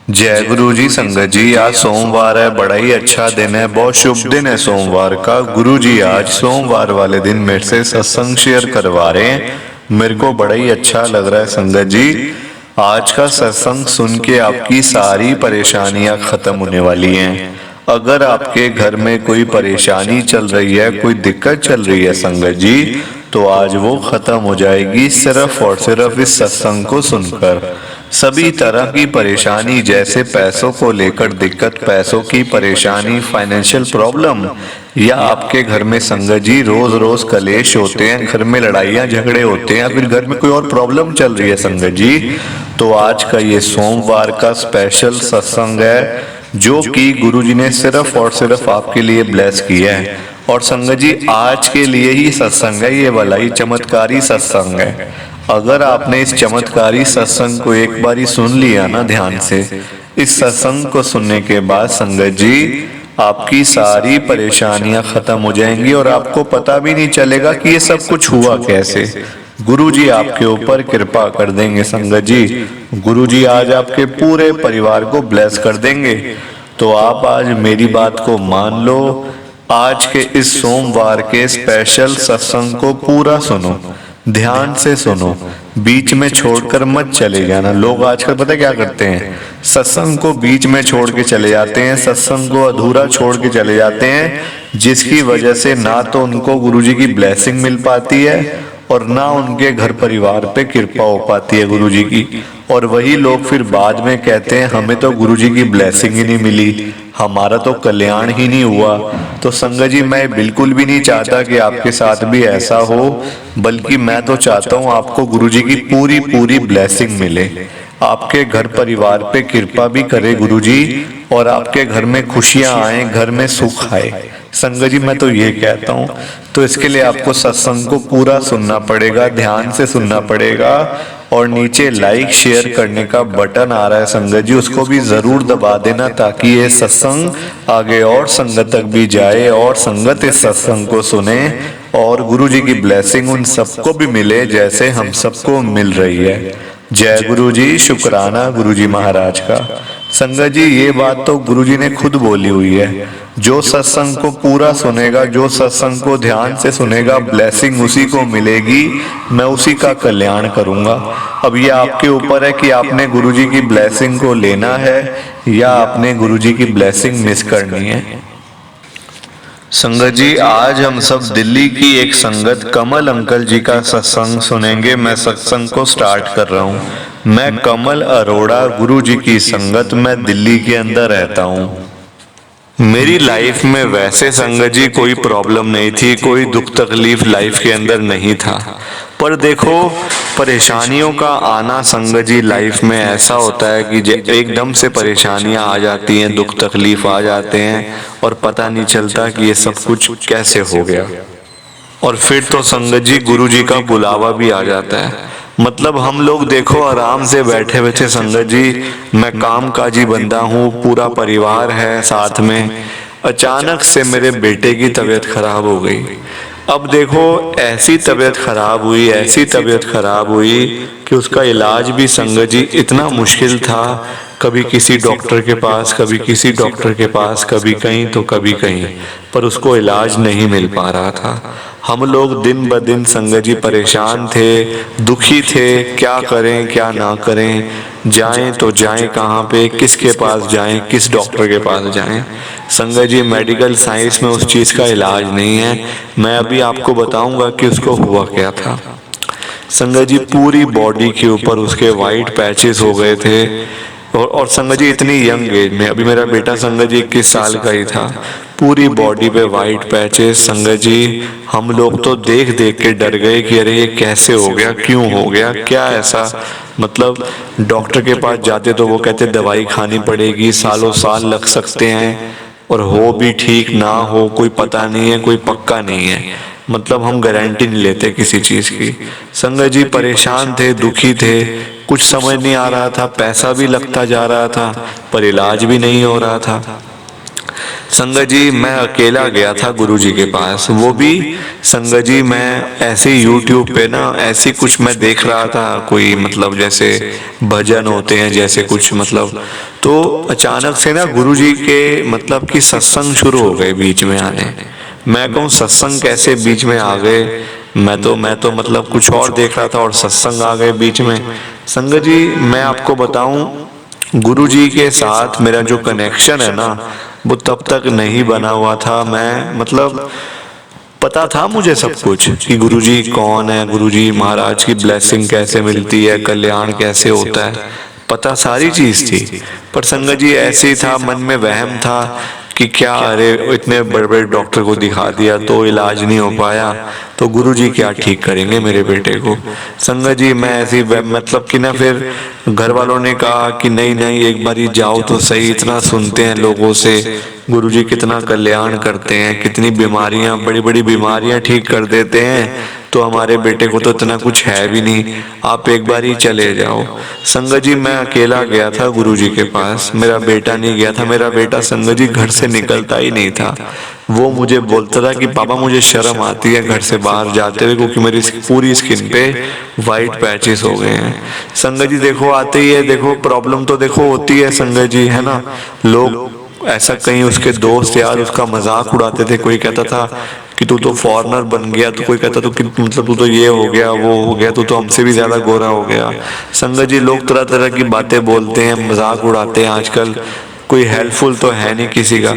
जय गुरु जी। संगत जी, आज सोमवार है, बड़ा ही अच्छा दिन है, बहुत शुभ दिन है सोमवार का। गुरु जी आज सोमवार वाले दिन मेरे से सत्संग शेयर करवा रहे हैं, मेरे को बड़ा ही अच्छा लग रहा है। संगत जी, आज का सत्संग सुन के आपकी सारी परेशानियां खत्म होने वाली हैं। अगर आपके घर में कोई परेशानी चल रही है, कोई दिक्कत चल रही है संगत जी, तो आज वो खत्म हो जाएगी सिर्फ और सिर्फ इस सत्संग को सुनकर। सभी तरह की परेशानी, जैसे पैसों को लेकर दिक्कत, पैसों की परेशानी, फाइनेंशियल प्रॉब्लम, या आपके घर में संगत जी रोज रोज कलेश होते हैं, घर में लड़ाइयाँ झगड़े होते हैं, फिर घर में कोई और प्रॉब्लम चल रही है संगत जी, तो आज का ये सोमवार का स्पेशल सत्संग है जो कि गुरुजी ने सिर्फ और सिर्फ आपके लिए ब्लेस किया है। और संगत जी आज के लिए ही सत्संग है, ये वाला ही चमत्कारी सत्संग है। अगर आपने इस चमत्कारी सत्संग को एक बार ही सुन लिया ना ध्यान से, इस सत्संग को सुनने के बाद संगत जी आपकी सारी परेशानियां खत्म हो जाएंगी और आपको पता भी नहीं चलेगा कि ये सब कुछ हुआ कैसे। गुरु जी आपके ऊपर कृपा कर देंगे संगत जी। गुरु जी आज आपके पूरे परिवार को ब्लेस कर देंगे। तो आप आज मेरी बात को मान लो, आज के इस सोमवार के स्पेशल सत्संग को पूरा सुनो, ध्यान से सुनो, बीच में छोड़कर मत चले जाना। लोग आजकल पता क्या करते हैं, सत्संग को बीच में छोड़ के चले जाते हैं, सत्संग को अधूरा छोड़ के चले जाते हैं, जिसकी वजह से ना तो उनको गुरुजी की ब्लेसिंग मिल पाती है और ना उनके घर परिवार पे कृपा हो पाती है गुरुजी की। और वही लोग फिर बाद में कहते हैं हमें तो गुरुजी की ब्लेसिंग ही नहीं मिली, हमारा तो कल्याण ही नहीं हुआ। तो संगत जी मैं बिल्कुल भी नहीं चाहता कि आपके साथ भी ऐसा हो, बल्कि मैं तो चाहता हूँ आपको गुरुजी की पूरी पूरी ब्लेसिंग मिले, आपके घर परिवार पे कृपा भी करे गुरुजी, और आपके घर में खुशियां आए, घर में सुख आए। संगत जी मैं तो ये कहता हूँ, तो इसके लिए आपको सत्संग को पूरा सुनना पड़ेगा, ध्यान से सुनना पड़ेगा। और नीचे लाइक शेयर करने का बटन आ रहा है संगत जी, उसको भी जरूर दबा देना ताकि ये सत्संग आगे और संगत तक भी जाए और संगत इस सत्संग को सुने और गुरु जी की ब्लेसिंग उन सबको भी मिले जैसे हम सबको मिल रही है। जय गुरु जी, शुक्राना गुरु जी महाराज का। संगत जी ये बात तो गुरु जी ने खुद बोली हुई है, जो सत्संग को पूरा सुनेगा, जो सत्संग को ध्यान से सुनेगा, ब्लेसिंग उसी को मिलेगी, मैं उसी का कल्याण करूंगा। अब ये आपके ऊपर है कि आपने गुरु जी की ब्लेसिंग को लेना है या आपने गुरु जी की ब्लेसिंग मिस करनी है। संगत जी आज हम सब दिल्ली की एक संगत कमल अंकल जी का सत्संग सुनेंगे। मैं सत्संग को स्टार्ट कर रहा हूँ। मैं कमल अरोड़ा, गुरु जी की संगत, मैं दिल्ली के अंदर रहता हूँ। मेरी लाइफ में वैसे संगत जी कोई प्रॉब्लम नहीं थी, कोई दुख तकलीफ लाइफ के अंदर नहीं था, पर देखो परेशानियों का आना संगत जी लाइफ में ऐसा होता है कि एकदम से परेशानियां आ जाती हैं, दुख तकलीफ आ जाते हैं और पता नहीं चलता कि ये सब कुछ कैसे हो गया। और फिर तो संगत जी गुरु जी का बुलावा भी आ जाता है। मतलब हम लोग देखो आराम से बैठे बैठे संगत जी, मैं काम काजी बंदा हूँ, पूरा परिवार है साथ में, अचानक से मेरे बेटे की तबीयत खराब हो गई। अब देखो ऐसी तबीयत खराब हुई, ऐसी तबीयत खराब हुई कि उसका इलाज भी संगत जी इतना मुश्किल था, कभी किसी डॉक्टर के पास, कभी किसी डॉक्टर के पास, कभी कहीं तो कभी कहीं, पर उसको इलाज नहीं मिल पा रहा था। हम लोग दिन ब दिन संगत जी परेशान थे, दुखी थे, क्या करें क्या ना करें, जाएं तो जाएं कहाँ पे, किसके पास जाएं, किस डॉक्टर के पास जाएं। संगत जी मेडिकल साइंस में उस चीज़ का इलाज नहीं है। मैं अभी आपको बताऊंगा कि उसको हुआ क्या था। संगत जी पूरी बॉडी के ऊपर उसके वाइट पैचेस हो गए थे और संगत जी इतनी यंग एज में, अभी मेरा बेटा संगत जी 21 साल का ही था, पूरी बॉडी पे वाइट पैचेस। संगत जी हम लोग तो देख देख के डर गए कि अरे ये कैसे हो गया, क्यों हो गया, क्या ऐसा। मतलब डॉक्टर के पास जाते तो वो कहते दवाई खानी पड़ेगी, सालों साल लग सकते हैं, और हो भी ठीक ना हो कोई पता नहीं है, कोई पक्का नहीं है। मतलब हम गारंटी नहीं लेते किसी चीज की। संगत जी परेशान थे, दुखी थे, कुछ समझ नहीं आ रहा था, पैसा भी लगता जा रहा था पर इलाज भी नहीं हो रहा था। संगत जी मैं अकेला गया था गुरुजी के पास, वो भी संगत जी मैं ऐसे यूट्यूब पे ना ऐसी कुछ मैं देख रहा था, कोई मतलब जैसे भजन होते हैं जैसे कुछ मतलब, तो अचानक से ना गुरुजी के मतलब कि सत्संग शुरू हो गए बीच में आने। मैं कहूँ सत्संग कैसे बीच में आ गए, मैं तो मतलब कुछ और देख रहा था और सत्संग आ गए बीच में। संगत जी मैं आपको बताऊं, गुरुजी के साथ मेरा जो कनेक्शन है ना वो तब तक नहीं बना हुआ था। मैं मतलब पता था मुझे सब कुछ कि गुरुजी कौन है, गुरुजी महाराज की ब्लेसिंग कैसे मिलती है, कल्याण कैसे होता है, पता सारी चीज थी। पर संगत जी ऐसे ही था, मन में वहम था कि क्या, अरे इतने बड़े बड़े डॉक्टर को दिखा दिया तो इलाज नहीं हो पाया, तो गुरुजी क्या ठीक करेंगे मेरे बेटे को। संगत जी मैं ऐसी मतलब कि ना फिर घर वालों ने कहा कि नहीं नहीं एक बार जाओ तो सही, इतना सुनते हैं लोगों से गुरुजी कितना कल्याण करते हैं, कितनी बीमारियां बड़ी बड़ी बीमारियां ठीक कर देते हैं, तो हमारे बेटे को तो इतना कुछ है भी नहीं, आप एक बार ही चले जाओ। संगत जी मैं अकेला गया था गुरुजी के पास, मेरा बेटा नहीं गया था। मेरा बेटा संगत जी घर से निकलता ही नहीं था। वो मुझे बोलता था कि पापा मुझे शर्म आती है घर से बाहर जाते हुए, क्योंकि मेरी पूरी स्किन पे वाइट पैचेस हो गए हैं। संगत जी देखो आते ही है, देखो प्रॉब्लम तो देखो होती है संगत जी, है ना। लोग ऐसा, कहीं उसके दोस्त यार उसका मजाक उड़ाते थे, कोई कहता था कि तू तो फॉरेनर बन गया, तो कोई कहता तो कि मतलब तू तो ये हो गया वो हो गया, तू तो हमसे भी ज्यादा गोरा हो गया। संगत जी लोग तरह तरह की बातें बोलते हैं, मजाक उड़ाते हैं। आजकल कोई हेल्पफुल तो है नहीं किसी का,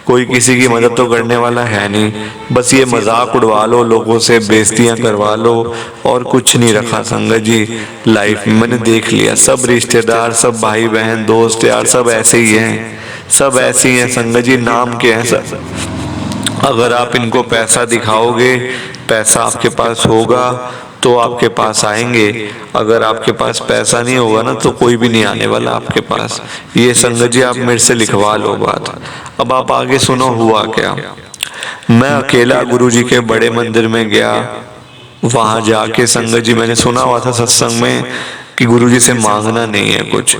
कोई किसी की मदद तो करने वाला है नहीं, बस ये मजाक उड़वा लो, लोगों से बेइज्जतियां करवा लो और कुछ नहीं रखा। संगत जी लाइफ में मैंने देख लिया, सब रिश्तेदार, सब भाई बहन दोस्त यार सब ऐसे ही हैं, सब ऐसे ही हैं संगत जी, नाम के हैं सब। अगर आप इनको पैसा दिखाओगे, पैसा आपके पास होगा तो आपके पास आएंगे, अगर आपके पास पैसा नहीं होगा ना तो कोई भी नहीं आने वाला आपके पास। ये संगत जी आप मेरे से लिखवा लो बात। अब आप आगे सुनो हुआ क्या। मैं अकेला गुरुजी के बड़े मंदिर में गया, वहां जाके संगत जी मैंने सुना हुआ था सत्संग में कि गुरुजी से मांगना नहीं है कुछ,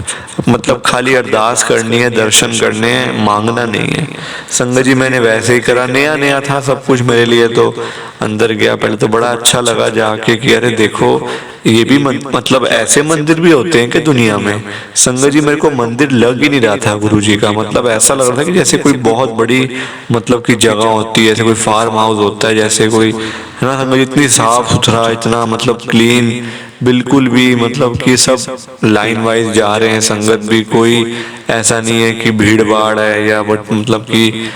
मतलब खाली अरदास करनी है, दर्शन करने हैं, मांगना नहीं है। संगत जी मैंने वैसे ही करा, नया नया था सब कुछ मेरे लिए, तो अंदर गया, पहले तो बड़ा अच्छा लगा जाके कि अरे देखो ये भी मतलब ऐसे मंदिर भी होते हैं कि दुनिया में। संगत जी मेरे को मंदिर लग ही नहीं रहा था गुरुजी का, मतलब ऐसा लग रहा था कि जैसे कोई बहुत बड़ी मतलब की जगह होती है, जैसे कोई फार्म हाउस होता है, जैसे कोई, है ना संगत जी, इतनी साफ सुथरा, इतना मतलब क्लीन, बिल्कुल भी मतलब कि सब लाइन वाइज जा रहे हैं। संगत भी कोई ऐसा नहीं है कि भीड़ भाड़ है या बट मतलब कि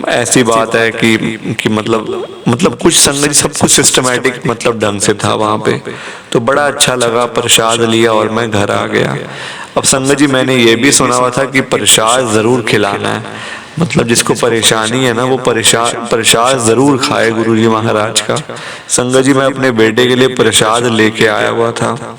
ऐसी बात है कि मतलब कुछ संगत सब कुछ सिस्टमैटिक मतलब ढंग से था वहां पे। तो बड़ा अच्छा लगा, प्रसाद लिया और मैं घर आ गया। अब संगत जी मैंने ये भी सुना हुआ था कि प्रसाद जरूर खिलाना है, मतलब जिसको परेशानी है ना वो प्रसाद जरूर खाए गुरुजी महाराज का। संगत जी मैं अपने बेटे के लिए प्रसाद लेके आया हुआ था,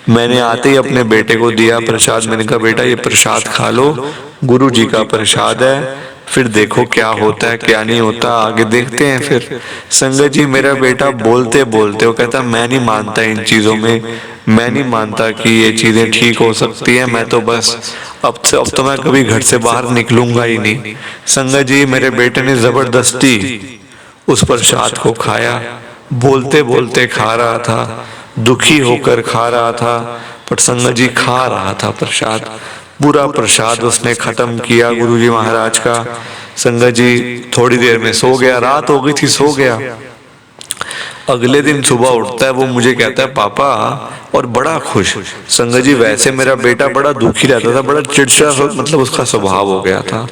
मैंने आते ही अपने बेटे को दिया प्रसाद। मैंने कहा बेटा ये प्रसाद खा लो, गुरुजी का प्रसाद है, फिर देखो क्या होता है क्या नहीं होता, आगे देखते हैं फिर। संगत जी मेरा बेटा बोलते बोलते वो कहता मैं नहीं मानता इन चीजों में, मैं नहीं मानता कि ये चीजें ठीक हो सकती है, मैं तो बस अब तो मैं कभी घर से बाहर निकलूंगा ही नहीं। संगत जी मेरे बेटे ने जबरदस्ती उस प्रसाद को खाया, बोलते बोलते खा रहा था, दुखी होकर खा रहा था, पर संगत जी खा रहा था प्रसाद, पूरा प्रसाद उसने खत्म किया गुरुजी महाराज का। संगत जी थोड़ी देर में सो गया, रात हो गई थी, सो गया। अगले दिन सुबह उठता है, वो मुझे कहता है पापा, और बड़ा खुश। संगत जी वैसे मेरा बेटा बड़ा दुखी रहता था, बड़ा चिड़चिड़ा मतलब उसका स्वभाव हो गया था,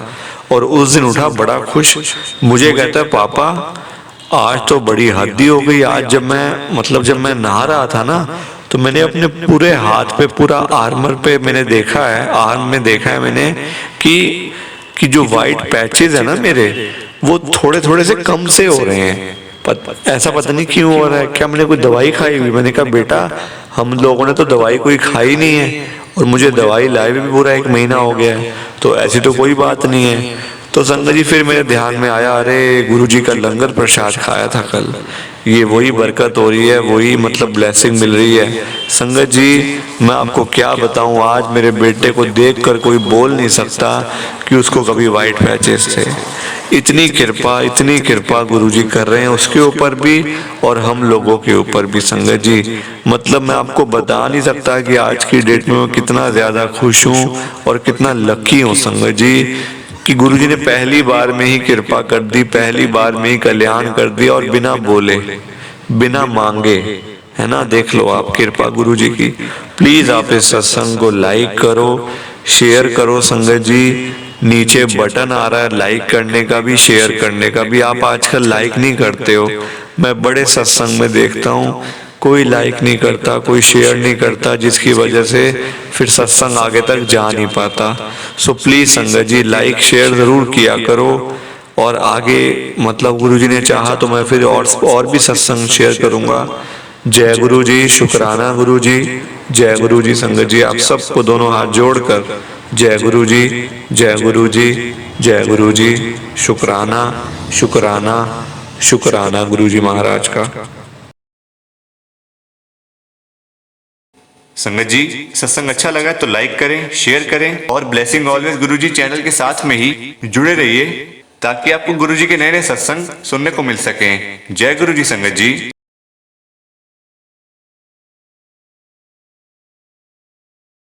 और उस दिन उठा बड़ा खुश, मुझे कहता है पापा आज तो बड़ी हद ही हो गई, आज जब मैं नहा रहा था ना तो मैंने अपने पूरे हाथ पे, पूरा आर्मर पे मैंने देखा है, आर्म में देखा है मैंने कि जो वाइट पैचेस है ना मेरे, वो थोड़े थोड़े से कम से हो रहे हैं। ऐसा पता नहीं क्यों हो रहा है, क्या मैंने कोई दवाई खाई हुई। मैंने कहा बेटा हम लोगों ने तो दवाई कोई खाई नहीं है, और मुझे दवाई लाए भी पूरा 1 महीना हो गया है, तो ऐसी तो कोई बात नहीं है। तो संगत जी फिर मेरे ध्यान में आया, अरे गुरुजी का लंगर प्रसाद खाया था कल, ये वही बरकत हो रही है, वही मतलब ब्लेसिंग मिल रही है। संगत जी मैं आपको क्या बताऊं, आज मेरे बेटे को देखकर कोई बोल नहीं सकता कि उसको कभी वाइट पैचेस थे। इतनी कृपा गुरुजी कर रहे हैं उसके ऊपर भी और हम लोगों के ऊपर भी। संगत जी मतलब मैं आपको बता नहीं सकता कि आज की डेट में मैं कितना ज्यादा खुश हूँ और कितना लकी हूँ संगत जी कि गुरुजी ने पहली बार में ही कृपा कर दी, पहली बार में ही कल्याण कर दिया और बिना बोले बिना मांगे, है ना। देख लो आप कृपा गुरुजी की। प्लीज आप इस सत्संग को लाइक करो, शेयर करो संगत जी। नीचे बटन आ रहा है लाइक करने का भी, शेयर करने का भी। आप आजकल लाइक नहीं करते हो, मैं बड़े सत्संग में देखता हूँ कोई लाइक नहीं करता, कोई शेयर नहीं करता, जिसकी वजह से फिर सत्संग आगे तक जा नहीं पाता। सो प्लीज संगत जी लाइक शेयर जरूर किया करो और आगे मतलब गुरुजी ने चाहा तो मैं फिर और भी सत्संग शेयर करूंगा। जय गुरु जी, शुक्राना गुरु जी, जय गुरु जी। संगत जी आप सबको दोनों हाथ जोड़कर जय गुरु जी, जय गुरु जी, जय गुरु जी। शुक्राना शुक्राना शुक्राना गुरु जी महाराज का। संगत जी सत्संग अच्छा लगा तो लाइक करें, शेयर करें और ब्लेसिंग ऑलवेज गुरुजी चैनल के साथ में ही जुड़े रहिए ताकि आपको गुरुजी के नए नए सत्संग सुनने को मिल सकें। जय गुरु जी संगत जी।